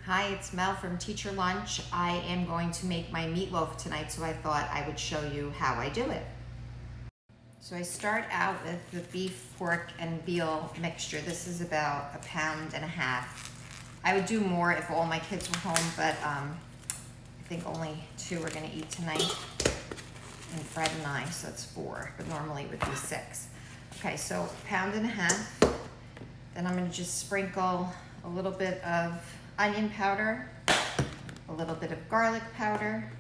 Hi, it's Mel from Teacher Lunch. I am going to make my meatloaf tonight, so I thought I would show you how I do it. So I start out with the beef, pork, and veal mixture. This is about 1.5 pounds. I would do more if all my kids were home, but I think only 2 are gonna eat tonight, and Fred and I, so it's 4, but normally it would be 6. Okay, so 1.5 pounds. Then I'm gonna just sprinkle a little bit of onion powder, a little bit of garlic powder,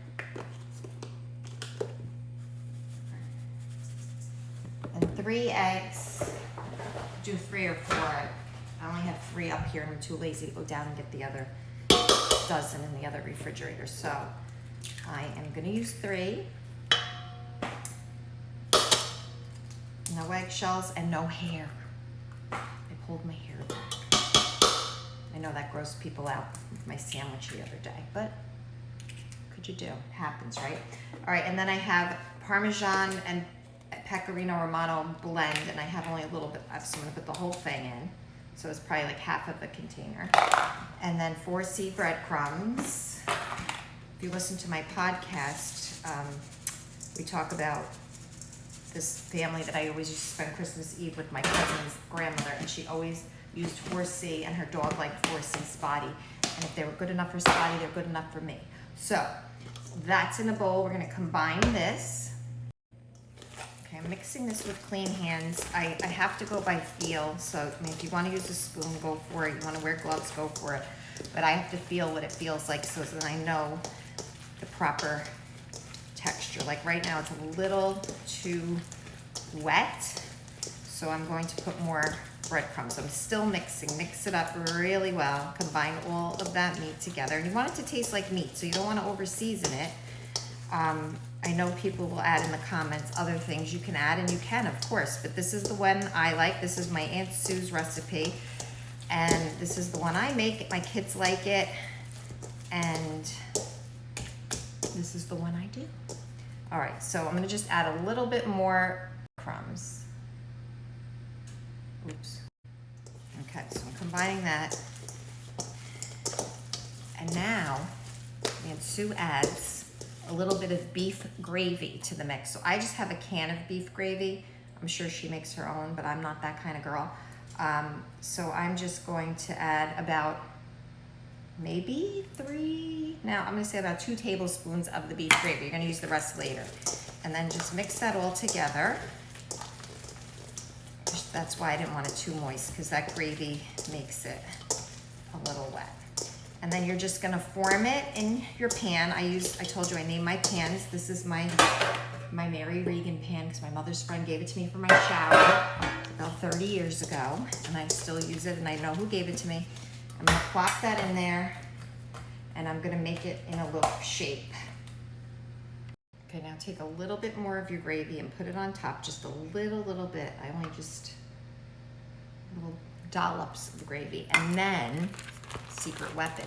and 3 eggs. Do 3 or 4. I only have 3 up here and I'm too lazy to go down and get the other dozen in the other refrigerator. So I am gonna use 3. No eggshells and no hair. I pulled my hair back. I know that grossed people out with my sandwich the other day, but could you do? It happens, right? All right, and then I have Parmesan and Pecorino Romano blend, and I have only a little bit left, so I'm gonna put the whole thing in. So it's probably like half of the container. And then 4C breadcrumbs. If you listen to my podcast, we talk about this family that I always used to spend Christmas Eve with, my cousin's grandmother, and she always used 4C, and her dog liked 4C Spotty. And if they were good enough for Spotty, they're good enough for me. So that's in a bowl. We're gonna combine this. Okay, I'm mixing this with clean hands. I have to go by feel, so I mean, if you wanna use a spoon, go for it. You wanna wear gloves, go for it. But I have to feel what it feels like so that I know the proper texture. Like right now, it's a little too wet, so I'm going to put more breadcrumbs. I'm still mixing. Mix it up really well. Combine all of that meat together. And you want it to taste like meat, so you don't want to over season it. I know people will add in the comments other things you can add, and you can, of course, but this is the one I like. This is my Aunt Sue's recipe, and this is the one I make. My kids like it, and this is the one I do. All right, so I'm gonna just add a little bit more crumbs. Oops. Okay, so I'm combining that. And now, Aunt Sue adds a little bit of beef gravy to the mix. So I just have a can of beef gravy. I'm sure she makes her own, but I'm not that kind of girl. So I'm just going to add about maybe 3, now I'm gonna say about 2 tablespoons of the beef gravy. You're gonna use the rest later. And then just mix that all together. That's why I didn't want it too moist, because that gravy makes it a little wet. And then you're just gonna form it in your pan. I told you I named my pans. This is my Mary Regan pan, because my mother's friend gave it to me for my shower about 30 years ago, and I still use it, and I know who gave it to me. I'm gonna plop that in there, and I'm gonna make it in a loaf shape. Okay, now take a little bit more of your gravy and put it on top, just a little bit. I only just little dollops of gravy. And then, secret weapon,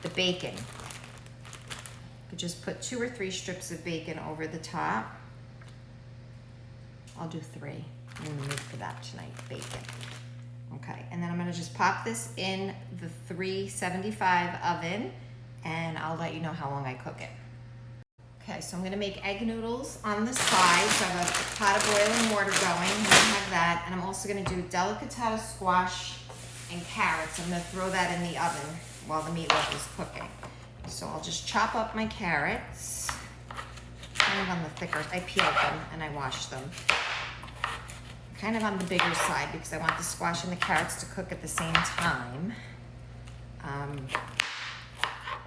the bacon. You could just put 2 or 3 strips of bacon over the top. I'll do 3. I'm gonna make for that tonight, bacon. Okay, and then I'm gonna just pop this in the 375 oven, and I'll let you know how long I cook it. Okay, so I'm gonna make egg noodles on the side. So I have a pot of boiling water going, and I have that. And I'm also gonna do delicatata squash and carrots. I'm gonna throw that in the oven while the meatloaf is cooking. So I'll just chop up my carrots, kind of on the thicker, I peeled them and I washed them. Kind of on the bigger side because I want the squash and the carrots to cook at the same time.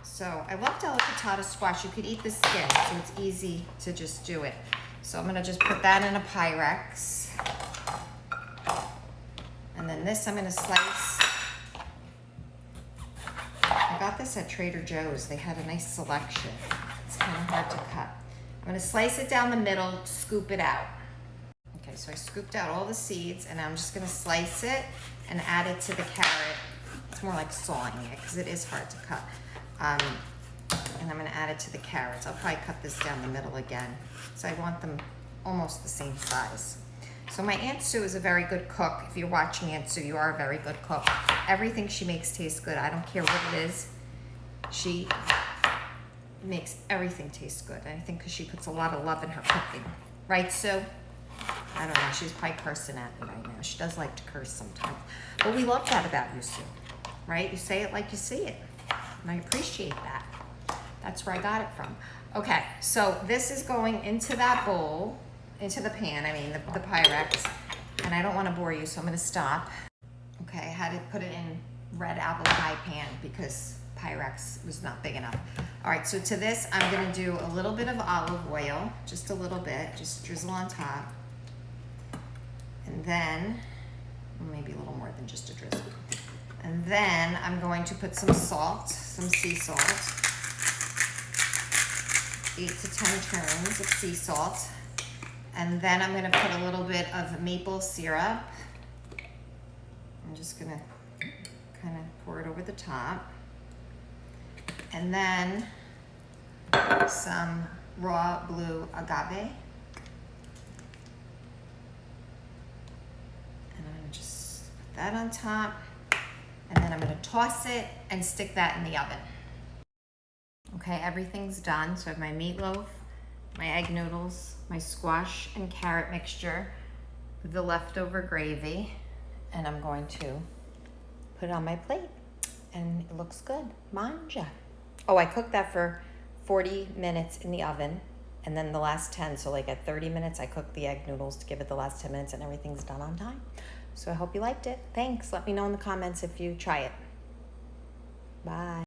So I love delicatata squash. You could eat the skin, so it's easy to just do it. So I'm gonna just put that in a Pyrex. And then this I'm gonna slice. I got this at Trader Joe's. They had a nice selection. It's kind of hard to cut. I'm gonna slice it down the middle, scoop it out. Okay, so I scooped out all the seeds, and I'm just gonna slice it and add it to the carrot. It's more like sawing it because it is hard to cut. And I'm gonna add it to the carrots. I'll probably cut this down the middle again. So I want them almost the same size. So my Aunt Sue is a very good cook. If you're watching Aunt Sue, you are a very good cook. Everything she makes tastes good. I don't care what it is. She makes everything taste good. And I think because she puts a lot of love in her cooking. Right, Sue? I don't know. She's probably cursing at me right now. She does like to curse sometimes. But we love that about you, Sue. Right? You say it like you see it. And I appreciate that. That's where I got it from. Okay, so this is going into that bowl, into the pan, I mean the Pyrex. And I don't want to bore you, so I'm going to stop. Okay, I had to put it in red apple pie pan because Pyrex was not big enough. All right, so to this, I'm gonna do a little bit of olive oil, just a little bit, just drizzle on top. And then, maybe a little more than just a drizzle. And then I'm going to put some salt, some sea salt. 8 to 10 turns of sea salt. And then I'm gonna put a little bit of maple syrup. I'm just gonna kind of pour it over the top. And then some raw blue agave. And I'm gonna just put that on top. And then I'm gonna toss it and stick that in the oven. Okay, everything's done. So I have my meatloaf, my egg noodles, my squash and carrot mixture with the leftover gravy. And I'm going to put it on my plate. And it looks good. Manja. Oh, I cooked that for 40 minutes in the oven. And then the last 10, so like at 30 minutes, I cooked the egg noodles to give it the last 10 minutes and everything's done on time. So I hope you liked it. Thanks. Let me know in the comments if you try it. Bye.